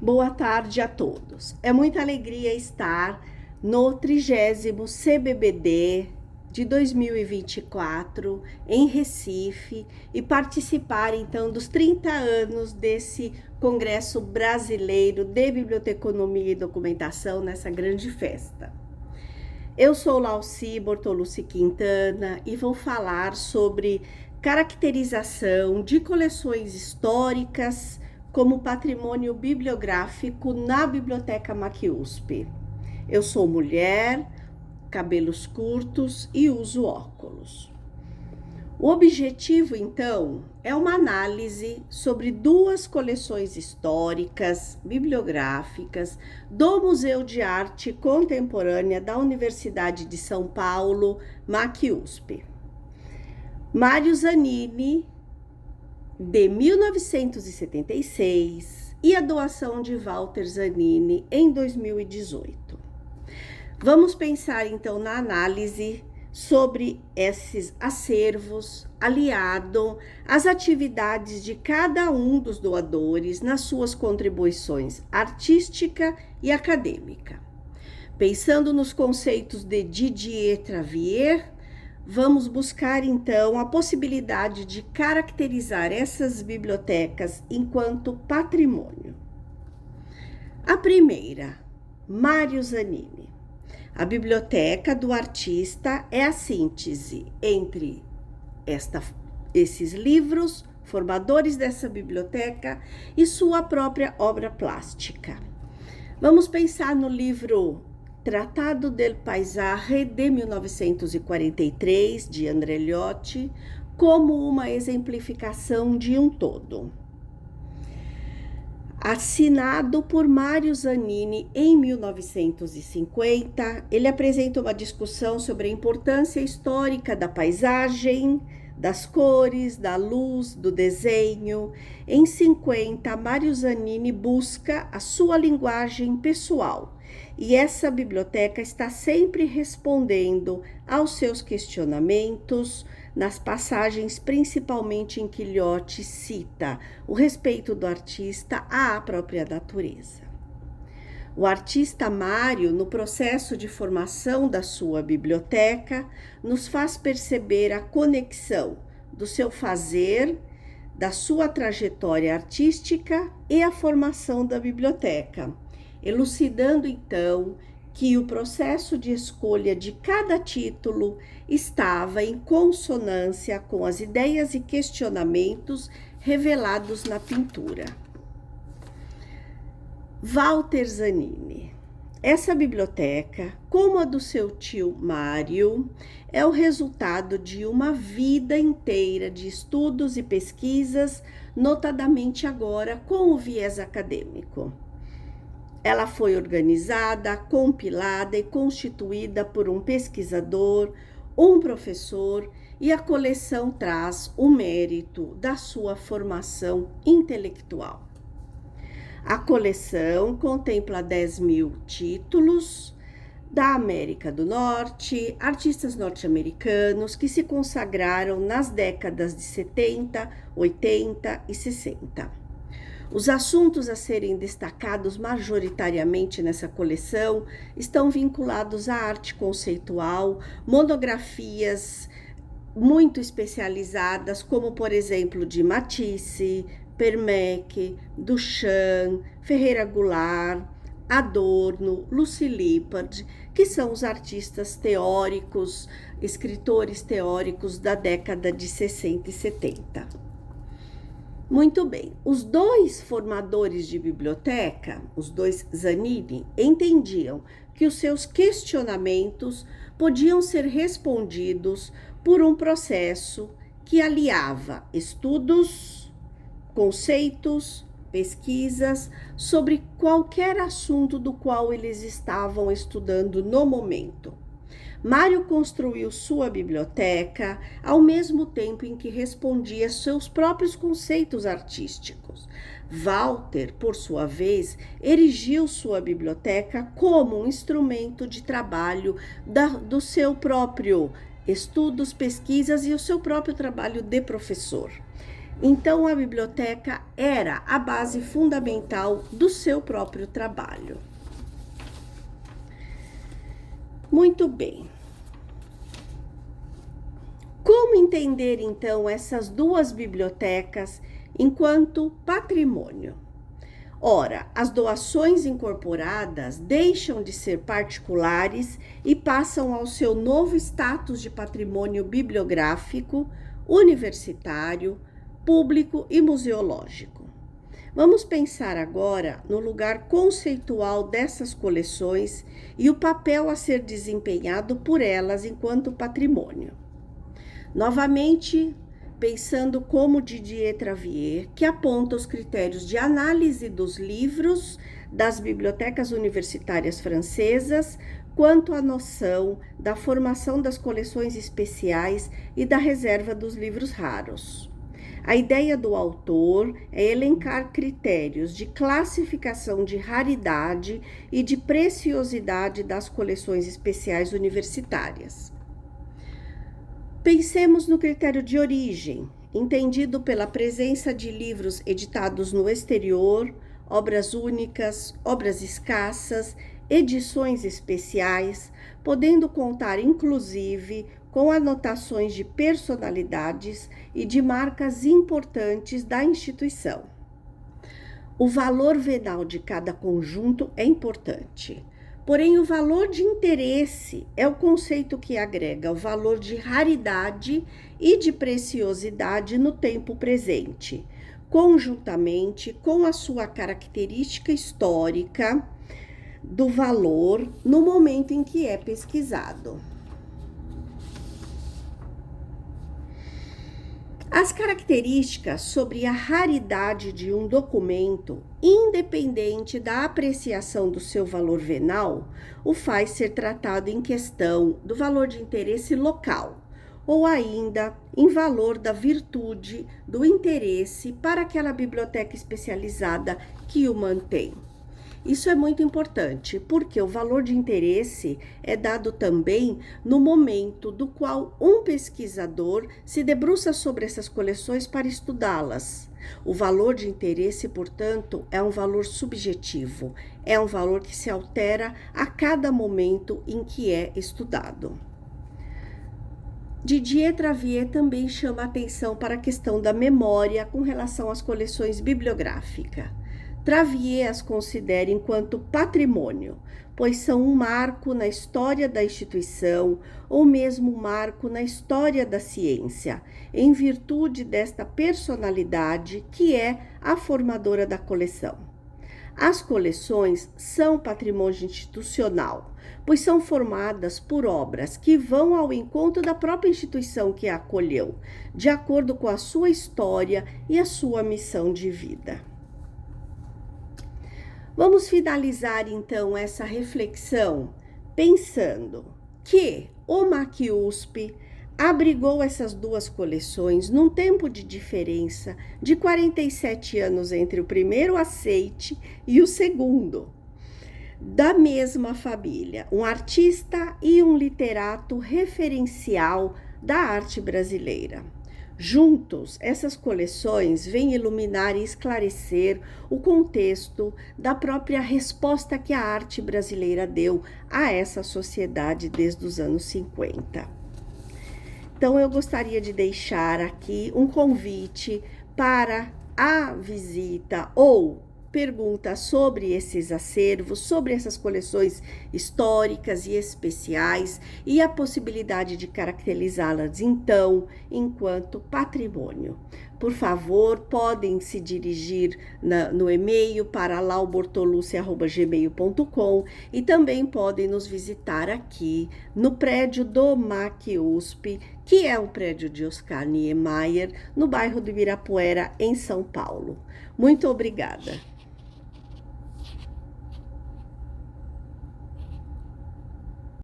Boa tarde a todos. É muita alegria estar no 30º CBBD de 2024 em Recife e participar então dos 30 anos desse Congresso Brasileiro de Biblioteconomia e Documentação nessa grande festa. Eu sou Lauci Bortolucci Quintana e vou falar sobre caracterização de coleções históricas como patrimônio bibliográfico na Biblioteca MacUSP. Eu sou mulher, cabelos curtos e uso óculos. O objetivo, então, é uma análise sobre duas coleções históricas, bibliográficas, do Museu de Arte Contemporânea da Universidade de São Paulo, MacUSP. Mário Zanini, de 1976, e a doação de Walter Zanini em 2018. Vamos pensar, então, na análise sobre esses acervos, aliado às atividades de cada um dos doadores nas suas contribuições artística e acadêmica. Pensando nos conceitos de Didier Travier, vamos buscar então a possibilidade de caracterizar essas bibliotecas enquanto patrimônio. A primeira, Mário Zanini. A biblioteca do artista é a síntese entre esses livros, formadores dessa biblioteca, e sua própria obra plástica. Vamos pensar no livro Tratado del Paesage, de 1943, de André Liotti, como uma exemplificação de um todo. Assinado por Mário Zanini em 1950, ele apresenta uma discussão sobre a importância histórica da paisagem, das cores, da luz, do desenho. Em 50, Mário Zanini busca a sua linguagem pessoal, e essa biblioteca está sempre respondendo aos seus questionamentos, nas passagens principalmente em que Liotti cita o respeito do artista à própria natureza. O artista Mário, no processo de formação da sua biblioteca, nos faz perceber a conexão do seu fazer, da sua trajetória artística e a formação da biblioteca, elucidando então que o processo de escolha de cada título estava em consonância com as ideias e questionamentos revelados na pintura. Walter Zanini. Essa biblioteca, como a do seu tio Mário, é o resultado de uma vida inteira de estudos e pesquisas, notadamente agora com o viés acadêmico. Ela foi organizada, compilada e constituída por um pesquisador, um professor, e a coleção traz o mérito da sua formação intelectual. A coleção contempla 10.000 títulos da América do Norte, artistas norte-americanos que se consagraram nas décadas de 70, 80 e 60. Os assuntos a serem destacados majoritariamente nessa coleção estão vinculados à arte conceitual, monografias muito especializadas, como por exemplo de Matisse, Permec, Duchamp, Ferreira Goulart, Adorno, Lucy Lippard, que são os artistas teóricos, escritores teóricos da década de 60 e 70. Muito bem, os dois formadores de biblioteca, os dois Zanini, entendiam que os seus questionamentos podiam ser respondidos por um processo que aliava estudos, conceitos, pesquisas sobre qualquer assunto do qual eles estavam estudando no momento. Mário construiu sua biblioteca ao mesmo tempo em que respondia seus próprios conceitos artísticos. Walter, por sua vez, erigiu sua biblioteca como um instrumento de trabalho do seu próprio estudos, pesquisas e o seu próprio trabalho de professor. Então, a biblioteca era a base fundamental do seu próprio trabalho. Muito bem. Como entender, então, essas duas bibliotecas enquanto patrimônio? Ora, as doações incorporadas deixam de ser particulares e passam ao seu novo status de patrimônio bibliográfico, universitário, público e museológico. Vamos pensar agora no lugar conceitual dessas coleções e o papel a ser desempenhado por elas enquanto patrimônio. Novamente, pensando como Didier Travier, que aponta os critérios de análise dos livros das bibliotecas universitárias francesas, quanto à noção da formação das coleções especiais e da reserva dos livros raros. A ideia do autor é elencar critérios de classificação de raridade e de preciosidade das coleções especiais universitárias. Pensemos no critério de origem, entendido pela presença de livros editados no exterior, obras únicas, obras escassas, edições especiais, podendo contar inclusive com anotações de personalidades e de marcas importantes da instituição. O valor venal de cada conjunto é importante. Porém, o valor de interesse é o conceito que agrega o valor de raridade e de preciosidade no tempo presente, conjuntamente com a sua característica histórica do valor no momento em que é pesquisado. As características sobre a raridade de um documento, independente da apreciação do seu valor venal, o faz ser tratado em questão do valor de interesse local, ou ainda em valor da virtude do interesse para aquela biblioteca especializada que o mantém. Isso é muito importante, porque o valor de interesse é dado também no momento do qual um pesquisador se debruça sobre essas coleções para estudá-las. O valor de interesse, portanto, é um valor subjetivo, é um valor que se altera a cada momento em que é estudado. Didier Travier também chama atenção para a questão da memória com relação às coleções bibliográficas. Travier as considera enquanto patrimônio, pois são um marco na história da instituição ou mesmo um marco na história da ciência, em virtude desta personalidade que é a formadora da coleção. As coleções são patrimônio institucional, pois são formadas por obras que vão ao encontro da própria instituição que a acolheu, de acordo com a sua história e a sua missão de vida. Vamos finalizar então essa reflexão pensando que o MAC-USP abrigou essas duas coleções num tempo de diferença de 47 anos entre o primeiro aceite e o segundo, da mesma família, um artista e um literato referencial da arte brasileira. Juntos, essas coleções vêm iluminar e esclarecer o contexto da própria resposta que a arte brasileira deu a essa sociedade desde os anos 50. Então, eu gostaria de deixar aqui um convite para a visita ou perguntas sobre esses acervos, sobre essas coleções históricas e especiais e a possibilidade de caracterizá-las, então, enquanto patrimônio. Por favor, podem se dirigir no e-mail para laubortolucci@gmail.com e também podem nos visitar aqui no prédio do MAC-USP, que é um prédio de Oscar Niemeyer, no bairro do Ibirapuera, em São Paulo. Muito obrigada.